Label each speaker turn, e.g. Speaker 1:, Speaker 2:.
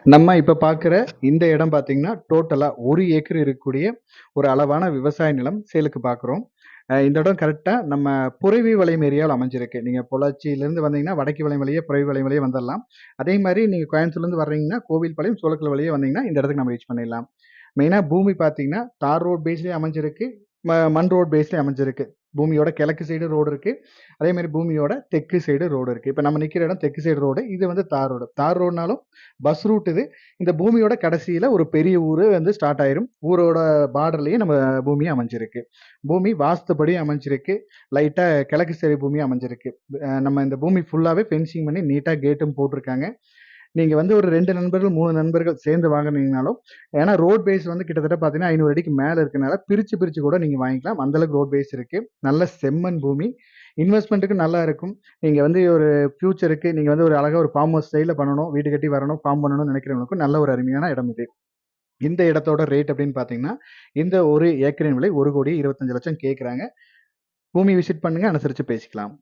Speaker 1: நம்ம இப்ப பார்க்குற இந்த இடம் பார்த்தீங்கன்னா, டோட்டலா 1 ஏக்கர் இருக்கக்கூடிய ஒரு அளவான விவசாய நிலம் சேலுக்கு பார்க்குறோம். இந்த இடம் கரெக்ட்டா நம்ம புரவி-வளையம் ஏரியாவுல அமைஞ்சிருக்கு. நீங்க பொள்ளாச்சியிலேருந்து வந்தீங்கன்னா, வடக்கு வளையம் வழியா, புரவி-வளையம் வழியா வந்துரலாம். அதே மாரி நீங்க கோயம்புத்தூர்லேருந்து வர்றீங்கன்னா, கோவில்பாளையம், சோளக்கல் வழியா வந்தீங்கன்னா, இந்த இடத்துக்கு நம்ம ரீச் பண்ணிடலாம். மெயினா பூமி பார்த்தீங்கன்னா, தார் ரோட் பேஸ்லயே அமைஞ்சிருக்கு. மண் ரோட் பேஸ்லயே அமைஞ்சிருக்கு. பூமியோட கிழக்கு சைடு ரோடு இருக்கு. அதே மாரி பூமியோட தெற்கு சைடு ரோடு இருக்கு. இப்ப நம்ம நிக்கிற இடம் தெற்கு சைடு ரோடு. இது வந்து தார் ரோடு. தார் ரோடுனாலும் பஸ் ரூட் இது. இந்த பூமியோட கடைசியில ஒரு பெரிய ஊரு வந்து ஸ்டார்ட் ஆயிரும். ஊரோட பார்டர்லயே நம்ம பூமி அமைஞ்சிருக்கு. பூமி வாஸ்துபடி அமைஞ்சிருக்கு. லைட்டா கிழக்கு சைடு பூமி அமைஞ்சிருக்கு. நம்ம இந்த பூமி ஃபுல்லாவே ஃபென்சிங் பண்ணி நீட்டா கேட்டும் போட்டிருக்காங்க. நீங்க வந்து ஒரு 2 நண்பர்கள், 3 நண்பர்கள் சேர்ந்து வாங்குனீங்கனாலும், ஏன்னா ரோட் பேஸ் வந்து கிட்டத்தட்ட பார்த்தீங்கன்னா, 500 அடிக்கு மேல இருக்கனால பிரிச்சு, பிரிச்சு கூட நீங்க வாங்கிக்கலாம். அந்த அளவுக்கு ரோட் பேஸ் இருக்கு. நல்ல செம்மண் பூமி. இன்வெஸ்ட்மென்ட்‌க்கு நல்லா இருக்கும். நீங்க வந்து ஒரு ஃபியூச்சருக்கு நீங்க வந்து ஒரு அழகா ஒரு ஃபார்ம் ஹவுஸ் ஸ்டைல்ல பண்ணணும். வீடு கட்டி வரணும், ஃபார்ம் பண்ணணும்னு நினைக்கிறவங்களுக்கும் நல்ல ஒரு அருமையான இடம் இது. இந்த இடத்தோட ரேட் அப்படின்னு பார்த்தீங்கன்னா, இந்த 1 ஏக்கரின் விலை 1,25,00,000 கேட்குறாங்க. பூமி விசிட் பண்ணுங்க. அனுசரிச்சு பேசிக்கலாம்.